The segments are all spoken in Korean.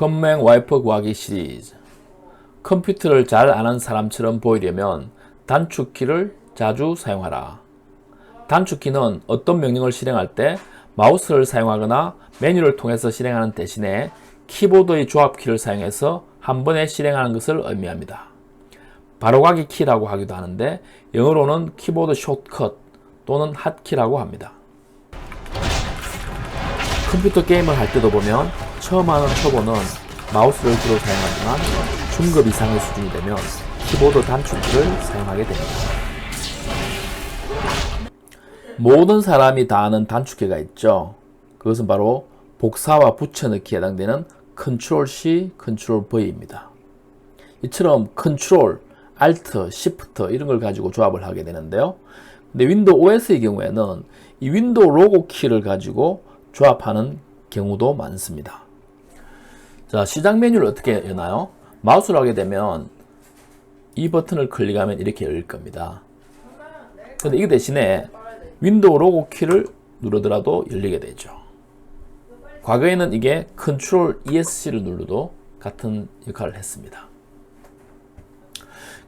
컴맹 와이프 구하기 시리즈. 컴퓨터를 잘 아는 사람처럼 보이려면 단축키를 자주 사용하라. 단축키는 어떤 명령을 실행할 때 마우스를 사용하거나 메뉴를 통해서 실행하는 대신에 키보드의 조합키를 사용해서 한 번에 실행하는 것을 의미합니다. 바로가기 키라고 하기도 하는데 영어로는 키보드 숏컷 또는 핫키라고 합니다. 컴퓨터 게임을 할 때도 보면 처음 하는 초보는 마우스를 주로 사용하지만 중급 이상의 수준이 되면 키보드 단축키를 사용하게 됩니다. 모든 사람이 다 아는 단축키가 있죠. 그것은 바로 복사와 붙여넣기에 해당되는 Ctrl-C, Ctrl-V입니다. 이처럼 Ctrl, Alt, Shift 이런 걸 가지고 조합을 하게 되는데요. 근데 윈도우 OS의 경우에는 이 윈도우 로고 키를 가지고 조합하는 경우도 많습니다. 자, 시작 메뉴를 어떻게 여나요? 마우스를 하게 되면 이 버튼을 클릭하면 이렇게 열릴 겁니다. 근데 이 대신에 윈도우 로고 키를 누르더라도 열리게 되죠. 과거에는 이게 Ctrl ESC를 눌러도 같은 역할을 했습니다.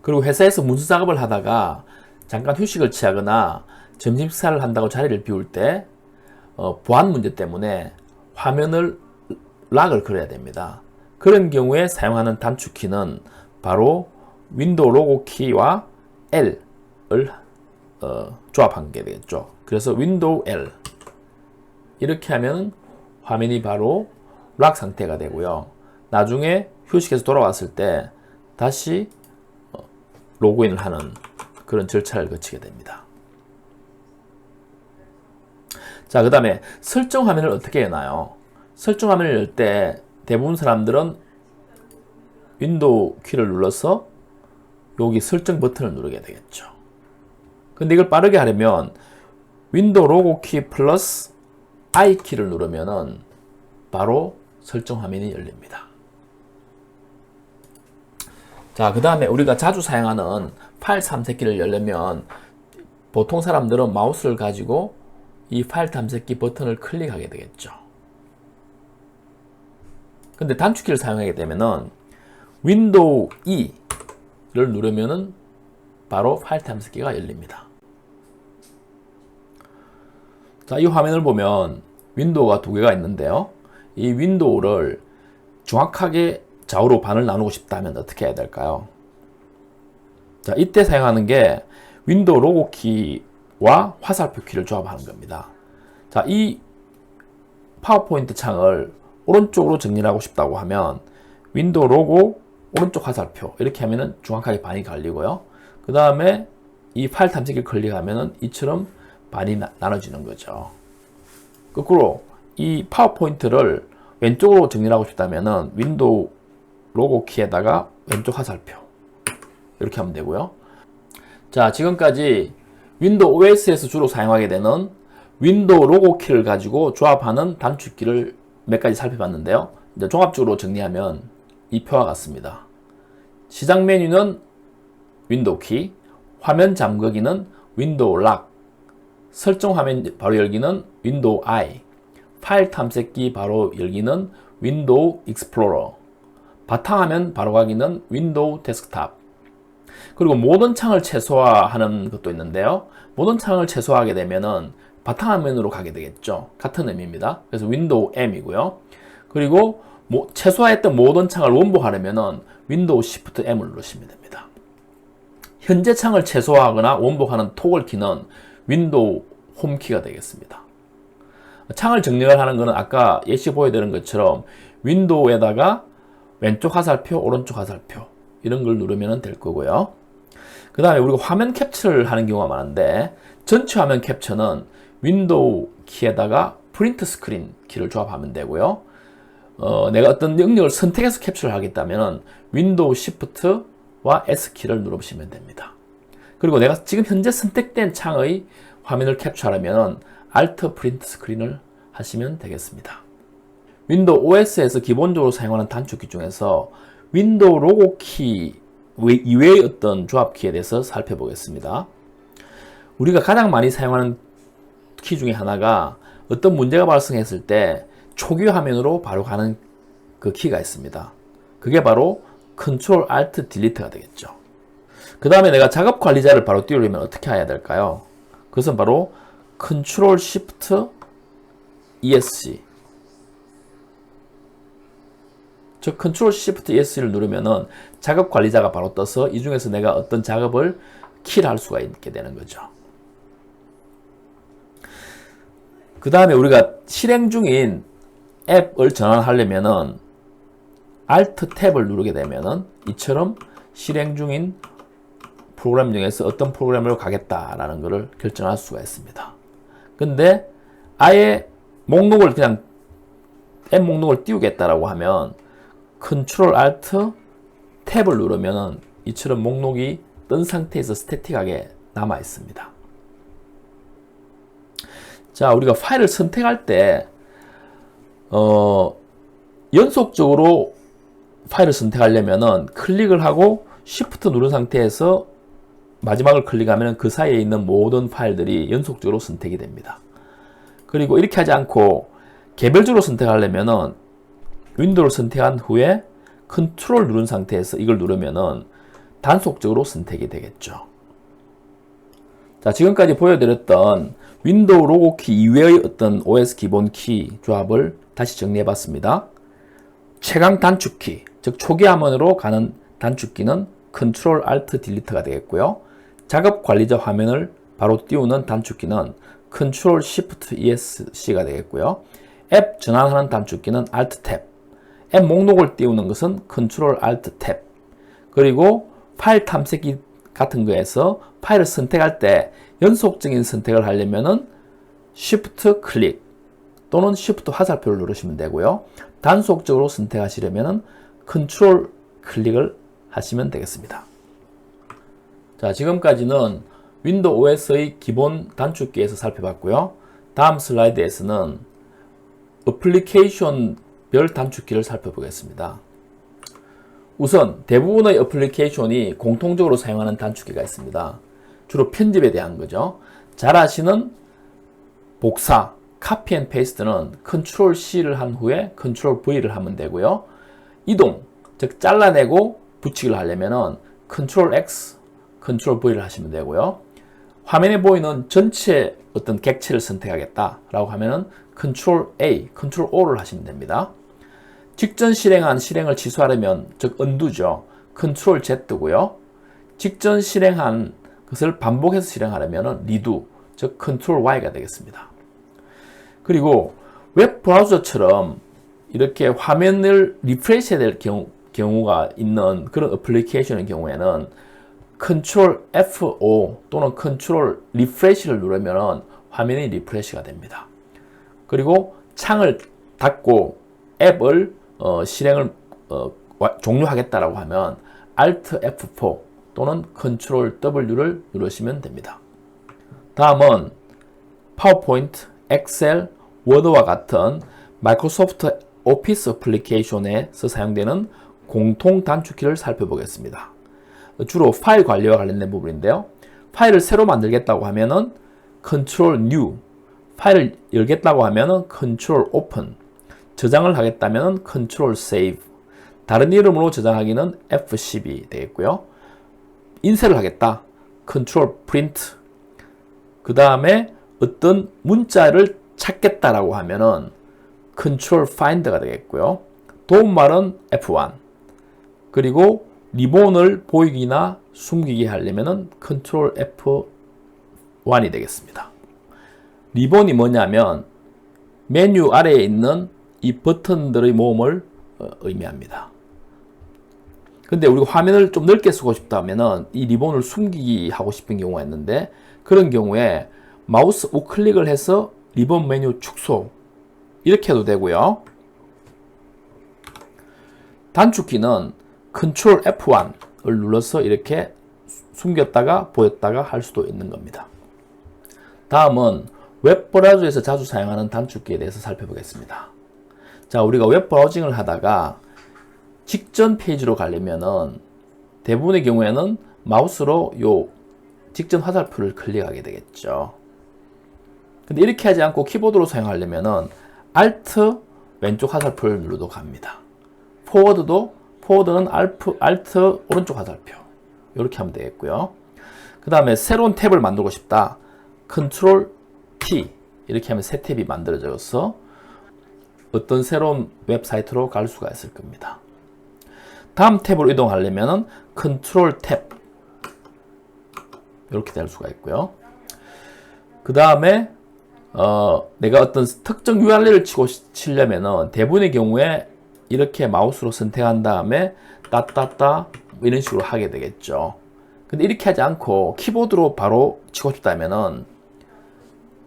그리고 회사에서 문서 작업을 하다가 잠깐 휴식을 취하거나 점심 식사를 한다고 자리를 비울 때 보안 문제 때문에 화면을 락을 걸어야 됩니다. 그런 경우에 사용하는 단축키는 바로 윈도우 로고 키와 L을 조합한 게 되겠죠. 그래서 윈도우 L 이렇게 하면 화면이 바로 락 상태가 되고요. 나중에 휴식에서 돌아왔을 때 다시 로그인을 하는 그런 절차를 거치게 됩니다. 자, 그 다음에 설정 화면을 어떻게 여나요? 설정 화면을 열 때 대부분 사람들은 윈도우 키를 눌러서 여기 설정 버튼을 누르게 되겠죠. 근데 이걸 빠르게 하려면 윈도우 로고 키 플러스 I 키를 누르면은 바로 설정 화면이 열립니다. 자, 그 다음에 우리가 자주 사용하는 파일 탐색기를 열려면 보통 사람들은 마우스를 가지고 이 파일 탐색기 버튼을 클릭하게 되겠죠. 근데 단축키를 사용하게 되면은 윈도우 E를 누르면은 바로 파일 탐색기가 열립니다. 자, 이 화면을 보면 윈도우가 두 개가 있는데요. 이 윈도우를 정확하게 좌우로 반을 나누고 싶다면 어떻게 해야 될까요? 자, 이때 사용하는 게 윈도우 로고 키와 화살표 키를 조합하는 겁니다. 자, 이 파워포인트 창을 오른쪽으로 정리하고 싶다고 하면 윈도우 로고 오른쪽 화살표 이렇게 하면은 정확하게 반이 갈리고요. 그 다음에 이 파일 탐색기를 클릭하면은 이처럼 반이 나눠지는 거죠. 거꾸로 이 파워포인트를 왼쪽으로 정리하고 싶다면은 윈도우 로고 키에다가 왼쪽 화살표 이렇게 하면 되고요. 자, 지금까지 윈도우 OS에서 주로 사용하게 되는 윈도우 로고 키를 가지고 조합하는 단축키를 몇 가지 살펴봤는데요. 이제 종합적으로 정리하면 이 표와 같습니다. 시작 메뉴는 윈도우 키, 화면 잠그기는 윈도우 락, 설정 화면 바로 열기는 윈도우 I, 파일 탐색기 바로 열기는 윈도우 익스플로러, 바탕화면 바로 가기는 윈도우 데스크탑, 그리고 모든 창을 최소화하는 것도 있는데요. 모든 창을 최소화하게 되면은 바탕화면으로 가게 되겠죠. 같은 의미입니다. 그래서 윈도우 M이고요. 그리고 최소화했던 모든 창을 원복하려면은 윈도우 Shift M을 누르시면 됩니다. 현재 창을 최소화하거나 원복하는 토글 키는 윈도우 홈 키가 되겠습니다. 창을 정렬 하는 것은 아까 예시 보여드린 것처럼 윈도우에다가 왼쪽 화살표, 오른쪽 화살표 이런 걸 누르면 될 거고요. 그 다음에 우리가 화면 캡처를 하는 경우가 많은데 전체 화면 캡처는 윈도우 키에다가 프린트 스크린 키를 조합하면 되고요. 내가 어떤 영역을 선택해서 캡처를 하겠다면 윈도우 Shift와 S키를 누르시면 됩니다. 그리고 내가 지금 현재 선택된 창의 화면을 캡처하려면 Alt 프린트 스크린을 하시면 되겠습니다. 윈도우 OS에서 기본적으로 사용하는 단축키 중에서 윈도우 로고 키 이외의 어떤 조합키에 대해서 살펴보겠습니다. 우리가 가장 많이 사용하는 키 중에 하나가 어떤 문제가 발생했을 때 초기 화면으로 바로 가는 그 키가 있습니다. 그게 바로 Ctrl Alt Delete가 되겠죠. 그 다음에 내가 작업 관리자를 바로 띄우려면 어떻게 해야 될까요? 그것은 바로 Ctrl Shift ESC. 즉 Ctrl Shift ESC를 누르면은 작업 관리자가 바로 떠서 이 중에서 내가 어떤 작업을 킬할 수가 있게 되는 거죠. 그 다음에 우리가 실행 중인 앱을 전환하려면은 Alt 탭을 누르게 되면은 이처럼 실행 중인 프로그램 중에서 어떤 프로그램으로 가겠다라는 것을 결정할 수가 있습니다. 근데 아예 목록을 그냥 앱 목록을 띄우겠다라고 하면 Ctrl Alt 탭을 누르면은 이처럼 목록이 뜬 상태에서 스태틱하게 남아 있습니다. 자, 우리가 파일을 선택할 때 연속적으로 파일을 선택하려면은 클릭을 하고 Shift 누른 상태에서 마지막을 클릭하면 그 사이에 있는 모든 파일들이 연속적으로 선택이 됩니다. 그리고 이렇게 하지 않고 개별적으로 선택하려면은 윈도우를 선택한 후에 컨트롤 누른 상태에서 이걸 누르면은 단속적으로 선택이 되겠죠. 자, 지금까지 보여드렸던 윈도우 로고 키 이외의 어떤 OS 기본 키 조합을 다시 정리해 봤습니다. 최강 단축키, 즉 초기 화면으로 가는 단축키는 Ctrl Alt Delete가 되겠고요. 작업 관리자 화면을 바로 띄우는 단축키는 Ctrl Shift ESC가 되겠고요. 앱 전환하는 단축키는 Alt 탭, 앱 목록을 띄우는 것은 Ctrl Alt 탭, 그리고 파일 탐색기 같은 거에서 파일을 선택할 때 연속적인 선택을 하려면은 Shift 클릭 또는 Shift 화살표를 누르시면 되고요. 단속적으로 선택하시려면은 Ctrl 클릭을 하시면 되겠습니다. 자, 지금까지는 윈도우 OS의 기본 단축키에서 살펴봤고요. 다음 슬라이드에서는 어플리케이션별 단축키를 살펴보겠습니다. 우선 대부분의 어플리케이션이 공통적으로 사용하는 단축키가 있습니다. 주로 편집에 대한 거죠. 잘 아시는 복사, 카피 앤 페이스트는 Ctrl C를 한 후에 Ctrl V를 하면 되고요. 이동, 즉 잘라내고 붙이기를 하려면은 Ctrl X, Ctrl V를 하시면 되고요. 화면에 보이는 전체 어떤 객체를 선택하겠다라고 하면은 Ctrl A, Ctrl O를 하시면 됩니다. 직전 실행한 실행을 취소하려면 즉 undo죠. Ctrl Z고요. 직전 실행한 것을 반복해서 실행하려면 redo, 즉 Ctrl Y가 되겠습니다. 그리고 웹 브라우저처럼 이렇게 화면을 리프레시해야 될 경우가 있는 그런 어플리케이션의 경우에는 Ctrl F5 또는 Ctrl Refresh를 누르면 화면이 리프레시가 됩니다. 그리고 창을 닫고 앱을 실행을 종료하겠다라고 하면 Alt F4 또는 Ctrl W를 누르시면 됩니다. 다음은 파워포인트, 엑셀, 워드와 같은 마이크로소프트 오피스 어플리케이션에서 사용되는 공통 단축키를 살펴보겠습니다. 주로 파일 관리와 관련된 부분인데요. 파일을 새로 만들겠다고 하면은 Ctrl New, 파일을 열겠다고 하면은 Ctrl Open, 저장을 하겠다면 Ctrl Save, 다른 이름으로 저장하기는 F12 되겠고요. 인쇄를 하겠다, Ctrl Print, 그 다음에 어떤 문자를 찾겠다라고 하면은 Ctrl Find가 되겠고요. 도움말은 F1, 그리고 리본을 보이기나 숨기게 하려면은 Ctrl F1이 되겠습니다. 리본이 뭐냐면 메뉴 아래에 있는 이 버튼들의 모음을 의미합니다. 근데 우리가 화면을 좀 넓게 쓰고 싶다면은 이 리본을 숨기기 하고 싶은 경우가 있는데, 그런 경우에 마우스 우클릭을 해서 리본 메뉴 축소 이렇게 해도 되고요. 단축키는 Ctrl F1을 눌러서 이렇게 숨겼다가 보였다가 할 수도 있는 겁니다. 다음은 웹 브라우저에서 자주 사용하는 단축키에 대해서 살펴보겠습니다. 자, 우리가 웹 브라우징을 하다가 직전 페이지로 가려면은 대부분의 경우에는 마우스로 요 직전 화살표를 클릭하게 되겠죠. 근데 이렇게 하지 않고 키보드로 사용하려면은 Alt 왼쪽 화살표를 누르도 갑니다. 포워드는 Alt 오른쪽 화살표 이렇게 하면 되겠고요. 그 다음에 새로운 탭을 만들고 싶다. Ctrl T 이렇게 하면 새 탭이 만들어져서 어떤 새로운 웹사이트로 갈 수가 있을 겁니다. 다음 탭으로 이동하려면 Ctrl 탭 이렇게 될 수가 있고요. 그 다음에 내가 어떤 특정 URL을 치려면은 대부분의 경우에 이렇게 마우스로 선택한 다음에 따따따 이런 식으로 하게 되겠죠. 근데 이렇게 하지 않고 키보드로 바로 치고 싶다면은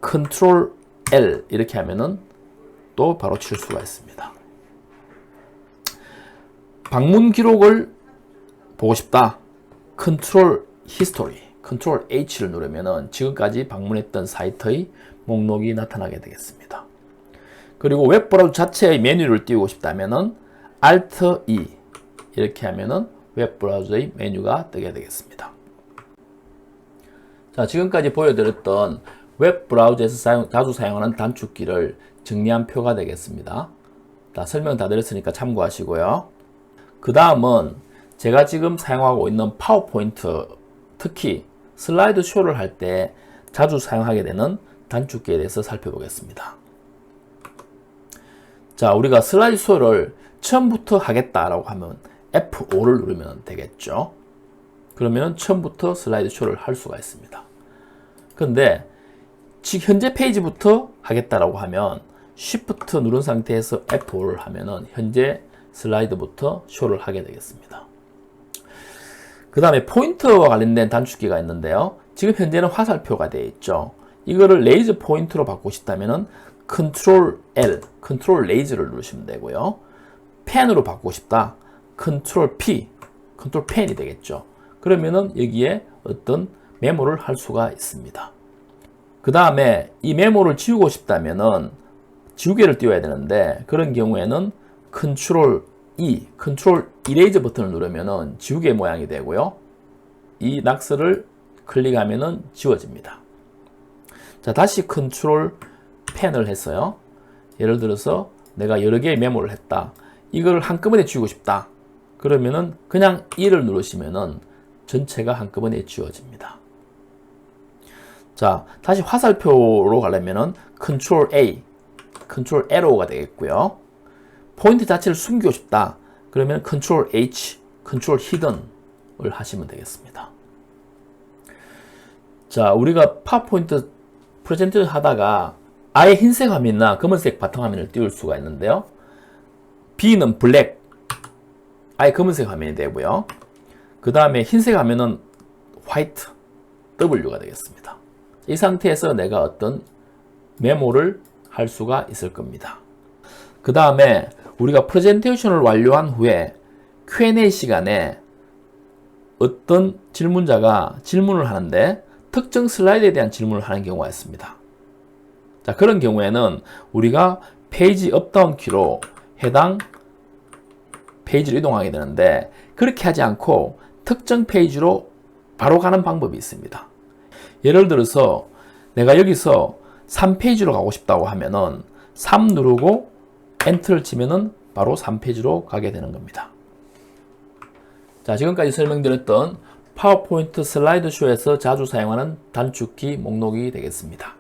Ctrl L 이렇게 하면은 또 바로 칠 수가 있습니다. 방문 기록을 보고 싶다. Ctrl History, Ctrl H를 누르면은 지금까지 방문했던 사이트의 목록이 나타나게 되겠습니다. 그리고 웹브라우저 자체의 메뉴를 띄우고 싶다면은 Alt E 이렇게 하면은 웹브라우저의 메뉴가 뜨게 되겠습니다. 자, 지금까지 보여드렸던 웹브라우저에서 자주 사용하는 단축키를 정리한 표가 되겠습니다. 자, 설명 다 드렸으니까 참고하시고요. 그 다음은 제가 지금 사용하고 있는 파워포인트, 특히 슬라이드 쇼를 할 때 자주 사용하게 되는 단축키에 대해서 살펴보겠습니다. 자, 우리가 슬라이드 쇼를 처음부터 하겠다라고 하면 F5를 누르면 되겠죠. 그러면 처음부터 슬라이드 쇼를 할 수가 있습니다. 근데 지금 현재 페이지부터 하겠다라고 하면 Shift 누른 상태에서 F5를 하면은 현재 슬라이드부터 쇼를 하게 되겠습니다. 그 다음에 포인터와 관련된 단축키가 있는데요. 지금 현재는 화살표가 되어 있죠. 이거를 레이저 포인트로 바꾸고 싶다면은 Ctrl L, Ctrl 레이저를 누르시면 되고요. 펜으로 바꾸고 싶다. Ctrl P, Ctrl 펜이 되겠죠. 그러면은 여기에 어떤 메모를 할 수가 있습니다. 그 다음에 이 메모를 지우고 싶다면은 지우개를 띄워야 되는데 그런 경우에는 Ctrl E, Ctrl 이레이저 버튼을 누르면은 지우개 모양이 되고요. 이 낙서를 클릭하면은 지워집니다. 자, 다시 Ctrl 펜을 했어요. 예를 들어서 내가 여러 개의 메모를 했다. 이걸 한꺼번에 지우고 싶다. 그러면은 그냥 E를 누르시면은 전체가 한꺼번에 지워집니다. 자, 다시 화살표로 가려면은 Ctrl A, Ctrl Arrow가 되겠고요. 포인트 자체를 숨기고 싶다. 그러면 Ctrl H, Ctrl Hidden을 하시면 되겠습니다. 자, 우리가 파워포인트 프레젠테이션 하다가 아예 흰색 화면이나 검은색 바탕화면을 띄울 수가 있는데요. B는 블랙, 아예 검은색 화면이 되고요. 그 다음에 흰색 화면은 화이트, W가 되겠습니다. 이 상태에서 내가 어떤 메모를 할 수가 있을 겁니다. 그 다음에 우리가 프레젠테이션을 완료한 후에 Q&A 시간에 어떤 질문자가 질문을 하는데 특정 슬라이드에 대한 질문을 하는 경우가 있습니다. 자, 그런 경우에는 우리가 페이지 업다운 키로 해당 페이지로 이동하게 되는데 그렇게 하지 않고 특정 페이지로 바로 가는 방법이 있습니다. 예를 들어서 내가 여기서 3페이지로 가고 싶다고 하면은 3 누르고 엔터를 치면은 바로 3페이지로 가게 되는 겁니다. 자, 지금까지 설명드렸던 파워포인트 슬라이드 쇼에서 자주 사용하는 단축키 목록이 되겠습니다.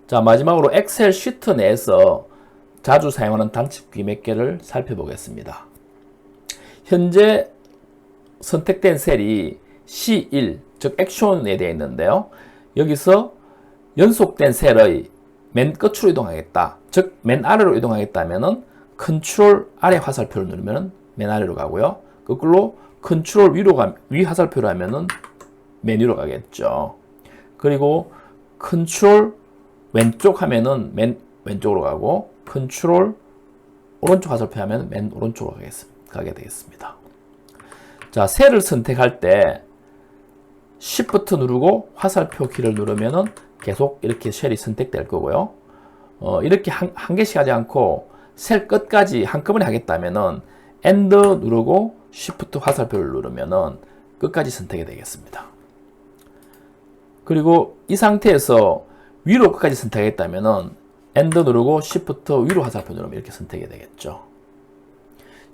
자, 마지막으로 엑셀 시트 내에서 자주 사용하는 단축키 몇 개를 살펴보겠습니다. 현재 선택된 셀이 C1, 즉 액션에 되어 있는데요. 여기서 연속된 셀의 맨 끝으로 이동하겠다, 즉 맨 아래로 이동하겠다면은 Ctrl 아래 화살표를 누르면 맨 아래로 가고요. 거꾸로 Ctrl 위 화살표로 하면은 맨 위로 가겠죠. 그리고 Ctrl 왼쪽 하면은 맨 왼쪽으로 가고 Ctrl 오른쪽 화살표 하면 맨 오른쪽으로 가게 되겠습니다. 자, 셀을 선택할 때 Shift 누르고 화살표 키를 누르면은 계속 이렇게 셀이 선택될 거고요. 이렇게 한 개씩 하지 않고 셀 끝까지 한꺼번에 하겠다면은 End 누르고 Shift 화살표를 누르면은 끝까지 선택이 되겠습니다. 그리고 이 상태에서 위로 끝까지 선택하겠다면은 End 누르고 Shift 위로 화살표 누르면 이렇게 선택이 되겠죠.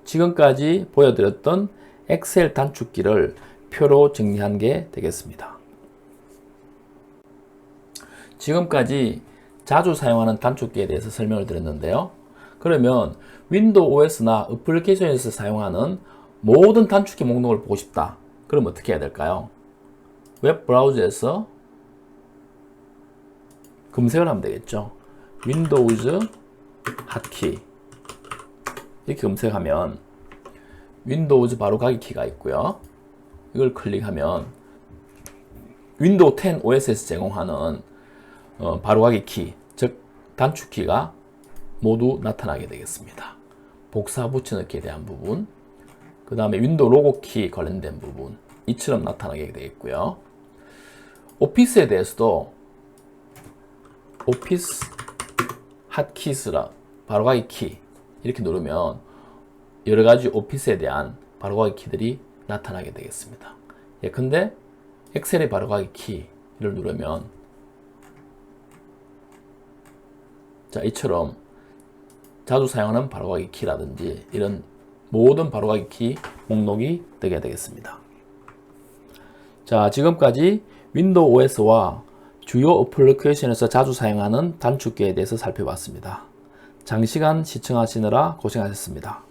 지금까지 보여드렸던 엑셀 단축키를 표로 정리한 게 되겠습니다. 지금까지 자주 사용하는 단축키에 대해서 설명을 드렸는데요. 그러면 윈도우 OS나 어플리케이션에서 사용하는 모든 단축키 목록을 보고 싶다. 그럼 어떻게 해야 될까요? 웹 브라우저에서 검색을 하면 되겠죠. 윈도우즈 핫키 이렇게 검색하면 윈도우즈 바로가기 키가 있고요. 이걸 클릭하면 윈도우 10 OS에서 제공하는 바로가기 키, 즉 단축키가 모두 나타나게 되겠습니다. 복사 붙여넣기에 대한 부분, 그 다음에 윈도우 로고 키 관련된 부분 이처럼 나타나게 되겠고요. 오피스에 대해서도 오피스 핫키스라 바로가기 키 이렇게 누르면 여러가지 오피스에 대한 바로가기 키들이 나타나게 되겠습니다. 예컨대 엑셀의 바로가기 키를 누르면 자 이처럼 자주 사용하는 바로가기 키라든지 이런 모든 바로가기 키 목록이 뜨게 되겠습니다. 자 지금까지 윈도우 OS와 주요 어플리케이션에서 자주 사용하는 단축키에 대해서 살펴봤습니다. 장시간 시청하시느라 고생하셨습니다.